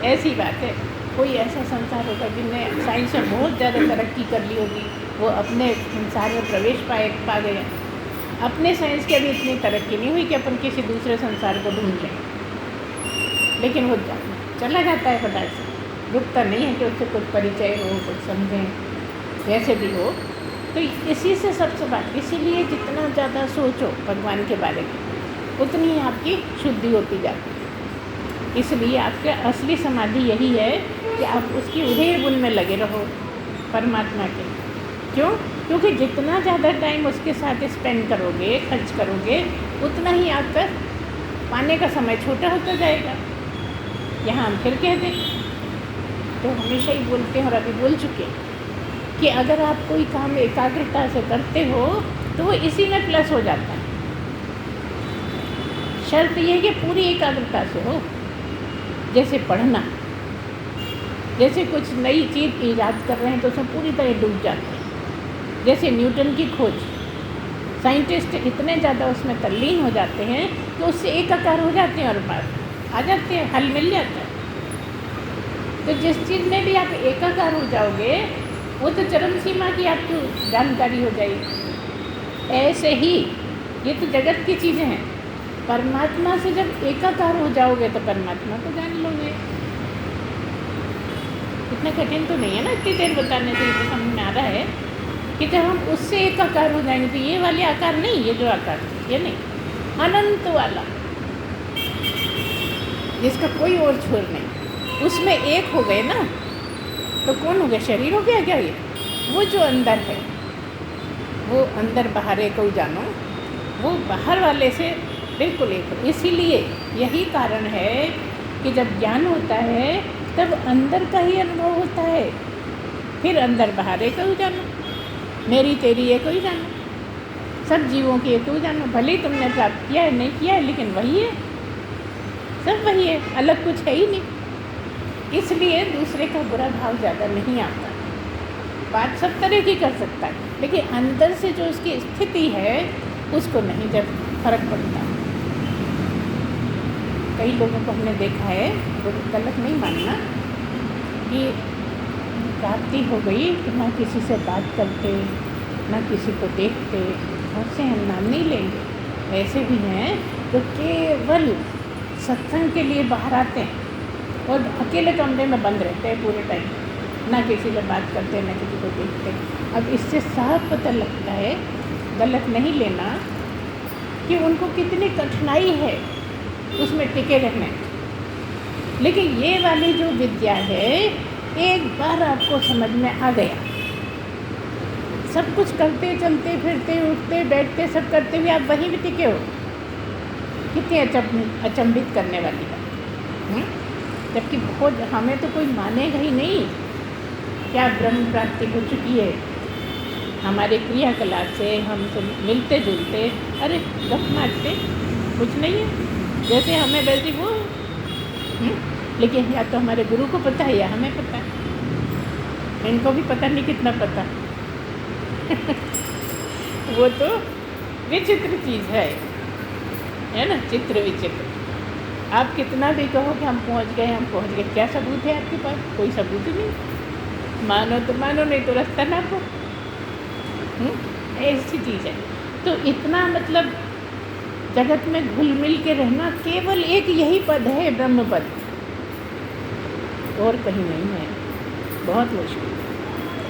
ऐसी बात है। कोई ऐसा संसार होगा जिनने साइंस में बहुत ज़्यादा तरक्की कर ली होगी, वो अपने संसार में प्रवेश पा गए। अपने साइंस की अभी इतनी तरक्की नहीं हुई कि अपन किसी दूसरे संसार को ढूंढ लें, लेकिन वो चला जाता है फटाक से, रुकता नहीं है कि उससे कुछ परिचय हो, कुछ समझें, जैसे भी हो। तो इसी से सबसे बात, इसीलिए जितना ज़्यादा सोचो भगवान के बारे में, उतनी ही आपकी शुद्धि होती जाती है। इसलिए आपका असली समाधि यही है कि आप उसकी उधेड़ बुन में लगे रहो परमात्मा के। क्यों? क्योंकि जितना ज़्यादा टाइम उसके साथ स्पेंड करोगे, खर्च करोगे, उतना ही आपका पाने का समय छोटा होता जाएगा। यहाँ हम फिर कह दें तो हमेशा ही बोलते हैं और अभी बोल चुके हैं कि अगर आप कोई काम एकाग्रता से करते हो तो वो इसी में प्लस हो जाता है। शर्त ये है कि पूरी एकाग्रता से हो। जैसे पढ़ना, जैसे कुछ नई चीज़ ईजाद कर रहे हैं तो उसमें पूरी तरह डूब जाते हैं। जैसे न्यूटन की खोज, साइंटिस्ट इतने ज़्यादा उसमें तल्लीन हो जाते हैं कि उससे एकाकार हो जाते हैं और बात आ जाते हैं, हल मिल जाता है। तो जिस चीज़ में भी आप एकाकार हो जाओगे वो तो चरम सीमा की आपकी जानकारी हो जाएगी। ऐसे ही ये तो जगत की चीज़ें हैं। परमात्मा से जब एकाकार हो जाओगे तो परमात्मा को जान लोगे। इतना कठिन तो नहीं है ना इतनी देर बताने से, तो समझ में आ रहा है कि जब हम उससे एकाकार हो जाएंगे तो ये वाले आकार नहीं, ये जो आकार ये नहीं, अनंत वाला जिसका कोई और छोर नहीं, उसमें एक हो गए ना तो कौन हो गया? शरीर हो गया क्या? ये वो जो अंदर है, वो अंदर बाहर है कोई जानो, वो बाहर वाले से बिल्कुल एक हो। इसीलिए यही कारण है कि जब ज्ञान होता है तब अंदर का ही अनुभव होता है, फिर अंदर बाहर है कोई जानो, मेरी तेरी ये कोई जानो, सब जीवों की ये कोई जानो। भले ही तुमने प्राप्त किया है नहीं किया है लेकिन वही है, सब वही है, अलग कुछ है ही नहीं। इसलिए दूसरे का बुरा भाव ज़्यादा नहीं आता। बात सब तरह की कर सकता है लेकिन अंदर से जो उसकी स्थिति है उसको नहीं जब फर्क पड़ता। कई लोगों को हमने देखा है, वो गलत नहीं मानना, कि प्राप्ति हो गई कि ना किसी से बात करते ना किसी को देखते, बहुत से हम नाम नहीं लेंगे, ऐसे भी हैं तो केवल सत्संग के लिए बाहर आते हैं और अकेले कमरे में बंद रहते हैं पूरे टाइम, ना किसी से बात करते ना किसी को देखते। अब इससे साफ पता लगता है, गलत नहीं लेना, कि उनको कितनी कठिनाई है उसमें टिके रहने। लेकिन ये वाली जो विद्या है एक बार आपको समझ में आ गया, सब कुछ करते चलते फिरते उठते बैठते सब करते हुए आप वहीं भी टिके हो, कितनी अचंभित करने वाली बात। जबकि बहुत हमें तो कोई मानेगा ही नहीं क्या ब्रह्म प्राप्ति हो चुकी है। हमारे क्रियाकलाप से हम सब मिलते जुलते अरे गप मारते कुछ नहीं है, जैसे हमें वैसे वो लेकिन या तो हमारे गुरु को पता है या हमें पता है, इनको भी पता नहीं कितना पता वो तो विचित्र चीज़ है ना, चित्र विचित्र। आप कितना भी कहो कि हम पहुंच गए, क्या सबूत है आपके पास? कोई सबूत ही नहीं। मानो तो मानो, नहीं तो रास्ता ना को। ऐसी चीज़ है। तो इतना मतलब जगत में घुल मिल के रहना केवल एक यही पद है, ब्रह्म पद, और कहीं नहीं है। बहुत मुश्किल।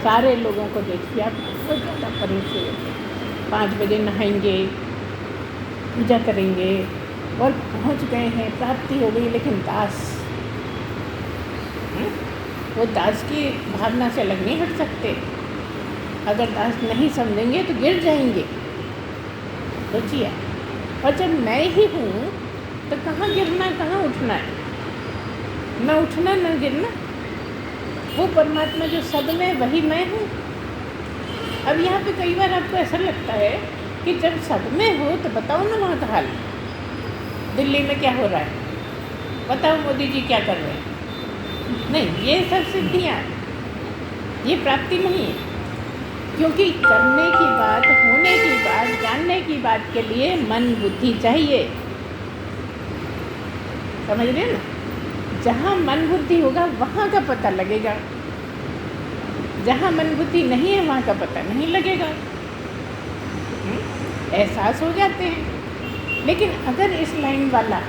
सारे लोगों को देखिए आप, बहुत ज़्यादा परेशान होते हैं। 5 बजे नहाएंगे, पूजा करेंगे और पहुंच गए हैं, प्राप्ति हो गई, लेकिन दास, वो दास की भावना से अलग नहीं हट सकते। अगर दास नहीं समझेंगे तो गिर जाएंगे। सोचिए, और जब मैं ही हूँ तो कहाँ गिरना कहाँ उठना है? न उठना न गिरना। वो परमात्मा जो सब में, वही मैं हूँ। अब यहाँ पे कई बार आपको ऐसा लगता है कि जब सब में हो तो बताओ ना वहाँ का हाल, दिल्ली में क्या हो रहा है, बताओ मोदी जी क्या कर रहे हैं। नहीं, ये सब सिद्धियाँ, ये प्राप्ति नहीं है। क्योंकि करने की बात, होने की बात, जानने की बात के लिए मन बुद्धि चाहिए। समझ रहे हैं ना? जहाँ मन बुद्धि होगा वहाँ का पता लगेगा, जहाँ मन बुद्धि नहीं है वहाँ का पता नहीं लगेगा। एहसास हो जाते हैं। लेकिन अगर इस लाइन वाला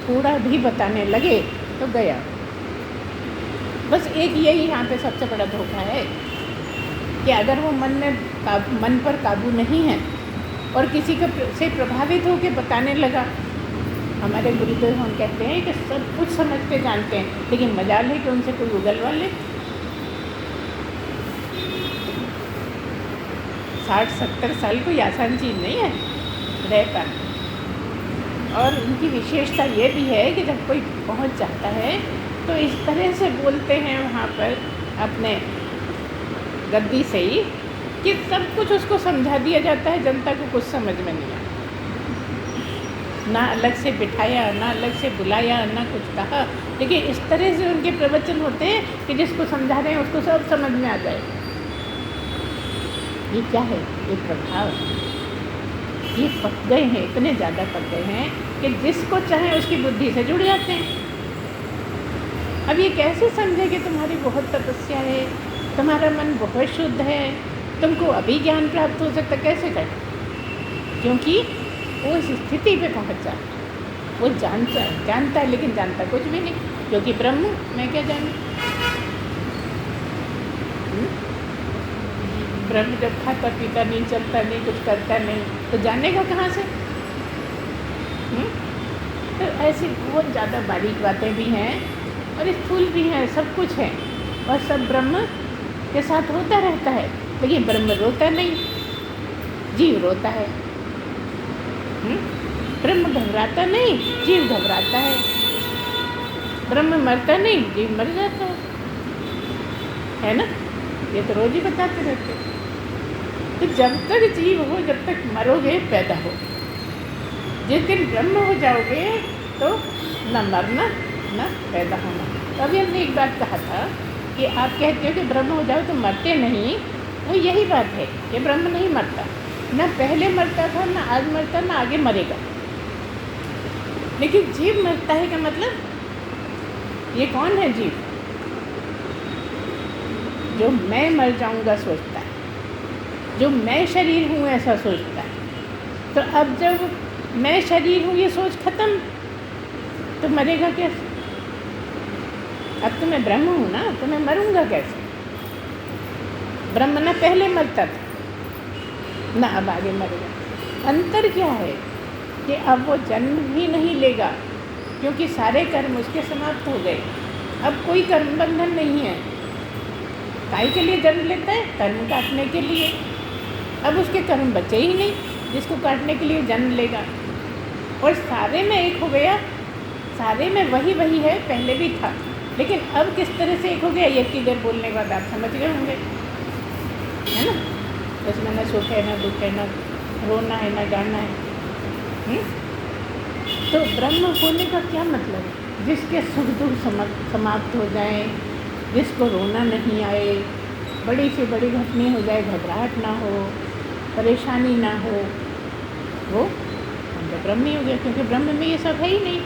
थोड़ा भी बताने लगे तो गया। बस एक यही यहाँ पे सबसे बड़ा धोखा है कि अगर वो मन पर काबू नहीं है और किसी को से प्रभावित होकर बताने लगा। हमारे गुरुदेव हम कहते हैं कि सब कुछ समझते जानते हैं, लेकिन मजाल है कि उनसे कोई उगलवा ले। 60-70 साल कोई आसान चीज़ नहीं है रह पाना। और उनकी विशेषता ये भी है कि जब कोई पहुंच जाता है तो इस तरह से बोलते हैं वहाँ पर अपने गद्दी से ही कि सब कुछ उसको समझा दिया जाता है, जनता को कुछ समझ में नहीं आता। ना अलग से बिठाया, ना अलग से बुलाया, ना कुछ कहा, लेकिन इस तरह से उनके प्रवचन होते हैं कि जिसको समझा रहे हैं उसको सब समझ में आ जाए। ये क्या है? ये प्रभाव है। ये पक गए हैं, इतने ज़्यादा पक गए हैं कि जिसको चाहे उसकी बुद्धि से जुड़ जाते हैं। अब ये कैसे समझे कि तुम्हारी बहुत तपस्या है, तुम्हारा मन बहुत शुद्ध है, तुमको अभी ज्ञान प्राप्त हो सकता, कैसे करें? क्योंकि वो इस स्थिति पे पहुंचा, वो जानता है लेकिन जानता कुछ भी नहीं, क्योंकि ब्रह्म मैं क्या जानूं? ब्रह्म जब खाता पीता नहीं, चलता नहीं, कुछ करता नहीं, तो जानेगा कहाँ से? तो ऐसी बहुत ज़्यादा बारीक बातें भी हैं और स्थूल भी हैं, सब कुछ है और सब ब्रह्म के साथ होता रहता है, लेकिन ब्रह्म रोता नहीं, जीव रोता है। ब्रह्म घबराता नहीं, जीव घबराता है। ब्रह्म मरता नहीं, जीव मर जाता है ना? ये तो रोज ही बताते रहते। तो जब तक जीव हो, जब तक मरोगे पैदा हो, जिस दिन ब्रह्म हो जाओगे तो न मरना न पैदा होना। तो अभी हमने एक बात कहा था कि आप कहते हो कि ब्रह्म हो जाओ तो मरते नहीं, वो यही बात है कि ब्रह्म नहीं मरता, न पहले मरता था, न आज मरता, न आगे मरेगा। लेकिन जीव मरता है, क्या मतलब? ये कौन है जीव? जो मैं मर जाऊंगा सोचता है, जो मैं शरीर हूँ ऐसा सोचता है। तो अब जब मैं शरीर हूँ ये सोच खत्म, तो मरेगा कैसे? अब तो मैं ब्रह्म हूँ ना, तो मैं मरूंगा कैसे? ब्रह्म ना पहले मरता था ना अब आगे मरेगा। अंतर क्या है कि अब वो जन्म भी नहीं लेगा, क्योंकि सारे कर्म उसके समाप्त हो गए। अब कोई कर्म बंधन नहीं है। काय के लिए जन्म लेता है? कर्म काटने के लिए। अब उसके कर्म बचे ही नहीं जिसको काटने के लिए जन्म लेगा। और सारे में एक हो गया, सारे में वही वही है, पहले भी था, लेकिन अब किस तरह से एक हो गया ये की देर बोलने के बाद आप समझ गए होंगे, है ना? उसमें न सुख है, न दुख है, न रोना है, न गाना है। तो ब्रह्म होने का क्या मतलब है? जिसके सुख दुख समाप्त हो जाए, जिसको रोना नहीं आए, बड़ी से बड़ी घटना हो जाए, घबराहट ना हो, परेशानी ना हो, वो तो ब्रह्म ही हो गया, क्योंकि ब्रह्म में ये सब है ही नहीं।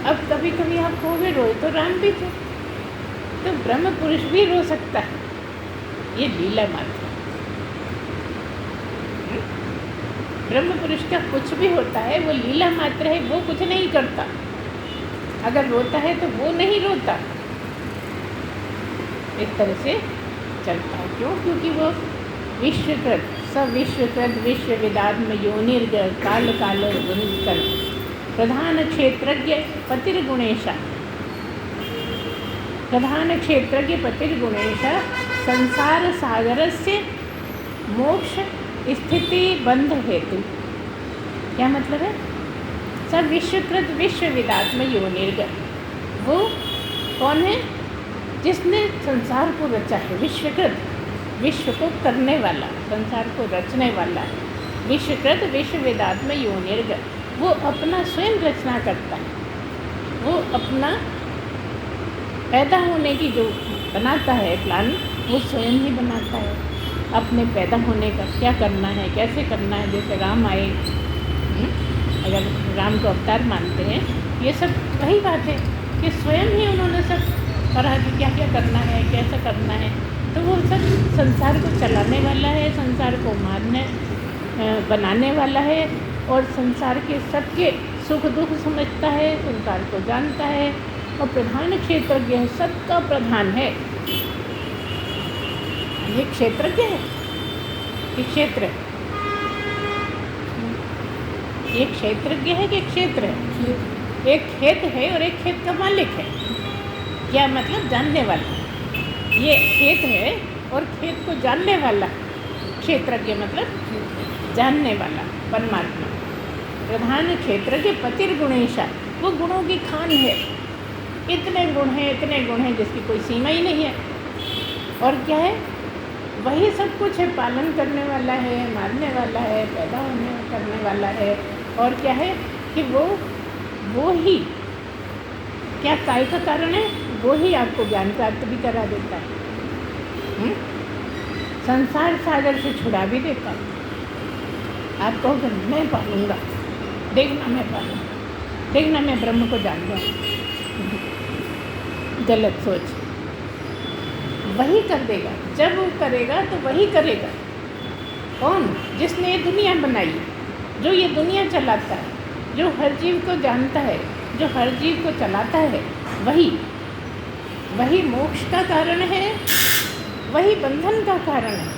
अब कभी कभी आप कहोगे रोए तो राम भी थे, तो ब्रह्म पुरुष भी रो सकता है, ये लीला मात्र। ब्रह्म पुरुष का कुछ भी होता है वो लीला मात्र है, वो कुछ नहीं करता। अगर रोता है तो वो नहीं रोता, एक तरह से चलता है। क्यों? क्योंकि वो विश्वकृत, सविश्वकृत विश्वविदात्म योनिर्गर काल काल गुणकर प्रधान क्षेत्रज्ञ पतिर्गुणेश, प्रधान क्षेत्रज्ञ पतिर्गुणेश संसार सागरस्य मोक्ष स्थिति बंध हेतु। क्या मतलब है? सब विश्वकृत विश्वविदात्म योनिर्गर, वो कौन है? जिसने संसार को रचा है। विश्वकृत, विश्व को करने वाला, संसार को रचने वाला है। विश्वकृत विश्वविदात्म योनिर्गर, वो अपना स्वयं रचना करता है। वो अपना पैदा होने की जो बनाता है प्लान, वो स्वयं ही बनाता है। अपने पैदा होने का क्या करना है, कैसे करना है। जैसे राम आए, अगर राम को अवतार मानते हैं, ये सब वही बात है कि स्वयं ही उन्होंने सब कहा कि क्या क्या करना है, कैसा करना है। तो वो सब संसार को चलाने वाला है, संसार को बनाने वाला है, और संसार के सबके सुख दुख समझता है, संसार को जानता है, और प्रधान क्षेत्रज्ञ है, सबका प्रधान है। ये क्षेत्रज्ञ है, ये क्षेत्र है। ये क्षेत्रज्ञ है कि क्षेत्र है? एक खेत है और एक खेत का मालिक है। क्या मतलब? जानने वाला। ये खेत है और खेत को जानने वाला। क्षेत्रज्ञ मतलब जानने वाला, परमात्मा। प्रधान क्षेत्रज्ञ पतिर्गुणेशा, वो गुणों की खान है। इतने गुण हैं, इतने गुण हैं जिसकी कोई सीमा ही नहीं है। और क्या है, वही सब कुछ है, पालन करने वाला है, मारने वाला है, पैदा होने करने वाला है। और क्या है कि वो ही क्या काय का कारण है, वो ही आपको ज्ञान प्राप्त भी करा देता है। संसार सागर से छुड़ा भी देता है। आप कहोगे मैं पालूंगा, देखना मैं पालूंगा, देखना मैं ब्रह्म को जान जाऊँ। गलत सोच। वही कर देगा, जब वो करेगा तो वही करेगा। कौन? जिसने ये दुनिया बनाई, जो ये दुनिया चलाता है, जो हर जीव को जानता है, जो हर जीव को चलाता है, वही मोक्ष का कारण है, वही बंधन का कारण है।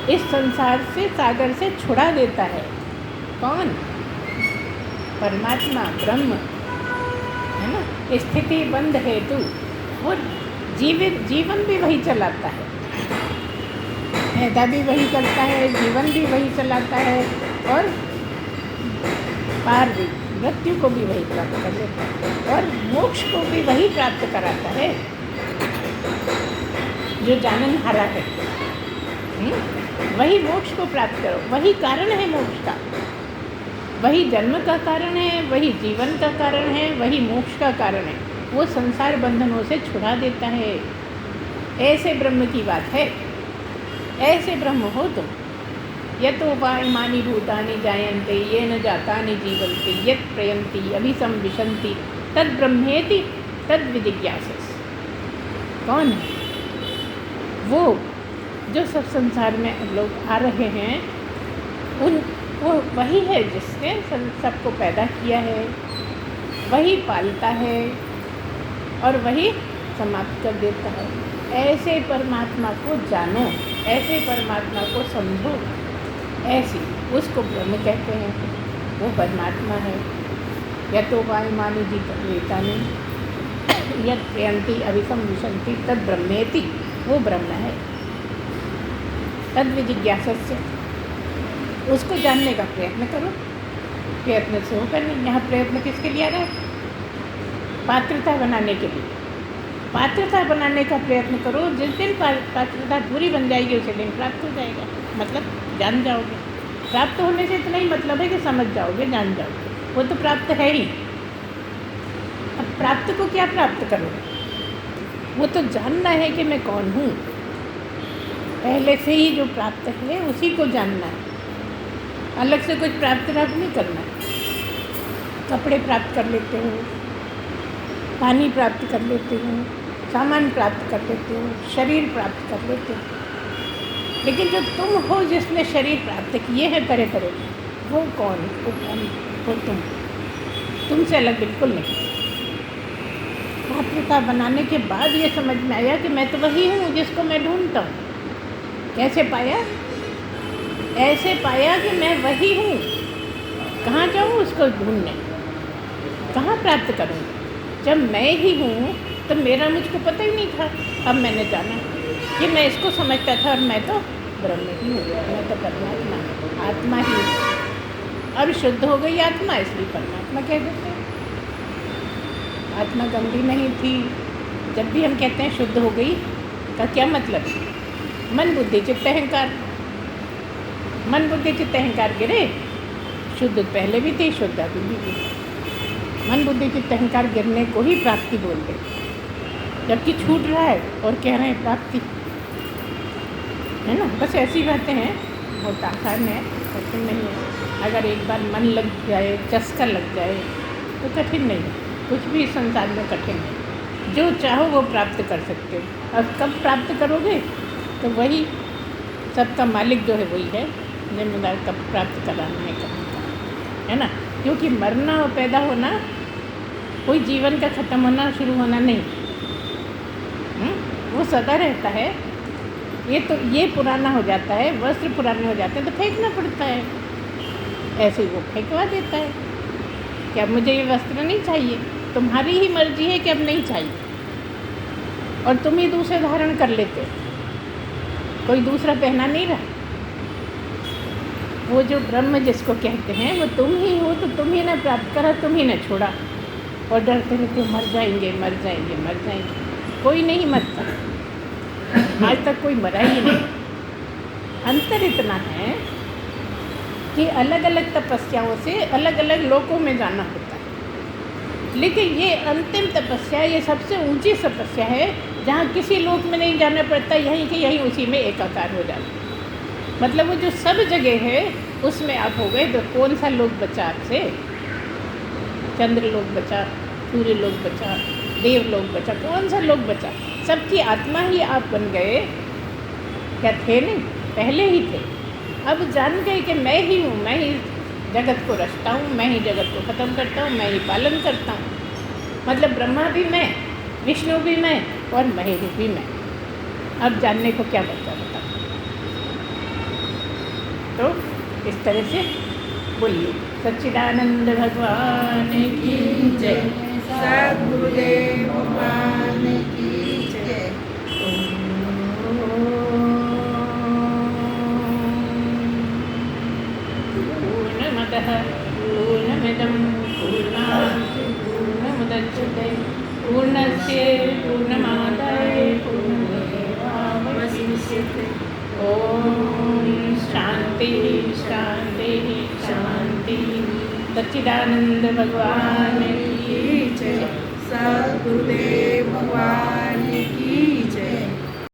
इस संसार से, सागर से छुड़ा देता है। कौन? परमात्मा, ब्रह्म, है ना। स्थिति बंध हेतु वो जीवन भी वही चलाता है, पैदा भी वही करता है, जीवन भी वही चलाता है, और पार भी, मृत्यु को भी वही प्राप्त कर देता है, और मोक्ष को भी वही प्राप्त कराता है जो जाननहारा है। वही मोक्ष को प्राप्त करो, वही कारण है मोक्ष का, वही जन्म का कारण है, वही जीवन का कारण है, वही मोक्ष का कारण है। वो संसार बंधनों से छुड़ा देता है। ऐसे ब्रह्म की बात है, ऐसे ब्रह्म हो तुम। यतो वा इमानि भूतानि जायन्ते येन जातानि जीवन्ते यत् प्रयन्ति अभिसंविशन्ति तद् ब्रह्मेति तद् विजिज्ञासस्। कौन है वो जो सब संसार में लोग आ रहे हैं? वो वही है जिसने सबको पैदा किया है, वही पालता है और वही समाप्त कर देता है। ऐसे परमात्मा को जानो, ऐसे परमात्मा को समझो, ऐसी उसको ब्रह्म कहते हैं। वो परमात्मा है। यतो वा इमानि भूतानि यत् प्रयन्ति अभिसंविशन्ति तद् ब्रह्मेति, वो ब्रह्म है। तद् विजिज्ञासस्य, उसको जानने का प्रयत्न करो। प्रयत्न से होगा नहीं। यहाँ प्रयत्न किसके लिए आ रहा है? पात्रता बनाने के लिए। पात्रता बनाने का प्रयत्न करो। जिस दिन पात्रता पूरी बन जाएगी उसी दिन प्राप्त हो जाएगा, मतलब जान जाओगे। प्राप्त होने से इतना ही मतलब है कि समझ जाओगे, जान जाओगे, वो तो प्राप्त है ही। अब प्राप्त को क्या प्राप्त करोगे? वो तो जानना है कि मैं कौन हूँ। पहले से ही जो प्राप्त है उसी को जानना है, अलग से कुछ प्राप्त नहीं करना है। कपड़े प्राप्त कर लेते हो, पानी प्राप्त कर लेते हो, सामान प्राप्त कर लेते हो, शरीर प्राप्त कर लेते हो, लेकिन जो तुम हो जिसने शरीर प्राप्त किए हैं तरह तरह, वो कौन? वो तुमसे अलग बिल्कुल नहीं। पात्रता बनाने के बाद ये समझ में आया कि मैं तो वही हूँ जिसको मैं ढूंढता हूँ। कैसे पाया? ऐसे पाया कि मैं वही हूँ। कहाँ जाऊँ उसको ढूंढने? कहाँ प्राप्त करूँ? जब मैं ही हूँ तो मेरा मुझको पता ही नहीं था। अब मैंने जाना कि मैं इसको समझता था और मैं तो ब्रह्म ही हूँ, मैं तो परमात्मा, आत्मा ही हूँ। अब शुद्ध हो गई आत्मा, इसलिए परमात्मा कह देते हैं। आत्मा गंदी नहीं थी। जब भी हम कहते हैं शुद्ध हो गई का क्या मतलब है? मन बुद्धि चित्त अहंकार, मन बुद्धि चित्त अहंकार गिरे, शुद्ध पहले भी थी, शुद्ध अभी भी थी। मन बुद्धि चित्त अहंकार गिरने को ही प्राप्ति बोलते, जबकि छूट रहा है और कह रहे हैं प्राप्ति, है ना। बस ऐसी बातें हैं, बहुत आसान है, कठिन नहीं है। अगर एक बार मन लग जाए, चस्का लग जाए तो कठिन नहीं है। कुछ भी संसार में कठिन है। जो चाहो वो प्राप्त कर सकते हो। अब कब प्राप्त करोगे? तो वही सबका मालिक जो है वही है जिम्मेदार, कब प्राप्त कराने का, है ना। क्योंकि मरना और पैदा होना कोई जीवन का ख़त्म होना शुरू होना नहीं, वो सदा रहता है। ये पुराना हो जाता है, वस्त्र पुराने हो जाते हैं तो फेंकना पड़ता है। ऐसे ही वो फेंकवा देता है कि अब मुझे ये वस्त्र नहीं चाहिए। तुम्हारी ही मर्जी है कि अब नहीं चाहिए, और तुम ही दूसरे धारण कर लेते हो, कोई दूसरा पहना नहीं रहा। वो जो ब्रह्म जिसको कहते हैं वो तुम ही हो, तो तुम ही ने प्राप्त करा, तुम ही ने छोड़ा, और डरते रहते मर जाएंगे, मर जाएंगे, मर जाएंगे। कोई नहीं मरता, आज तक कोई मरा ही नहीं। अंतर इतना है कि अलग अलग तपस्याओं से अलग अलग लोकों में जाना होता है, लेकिन ये अंतिम तपस्या, ये सबसे ऊंची तपस्या है जहाँ किसी लोक में नहीं जाना पड़ता, यहीं के यहीं उसी में एकाकार हो जाता। मतलब वो जो सब जगह है उसमें आप हो गए। तो कौन सा लोक बचा आपसे? चंद्र लोक बचा, सूर्य लोक बचा, देव लोक बचा, कौन सा लोक बचा? सबकी आत्मा ही आप बन गए। क्या थे? नहीं, पहले ही थे। अब जान गए कि मैं ही हूँ, मैं ही जगत को रचता हूँ, मैं ही जगत को ख़त्म करता हूँ, मैं ही पालन करता हूँ। मतलब ब्रह्मा भी मैं, विष्णु भी मैं और महेश भी मैं। अब जानने को क्या बचा बता? तो इस तरह से बोलिए, सच्चिदानंद भगवान की जय, सद्गुरुदेव भगवान की जय। पूर्णमदः पूर्णमिदं पूर्णात् पूर्णमुदच्यते पूर्णस्य पूर्णमादाय पूर्णमेवावशिष्यते। ओम शांति शांति शांति। सच्चिदानंद भगवान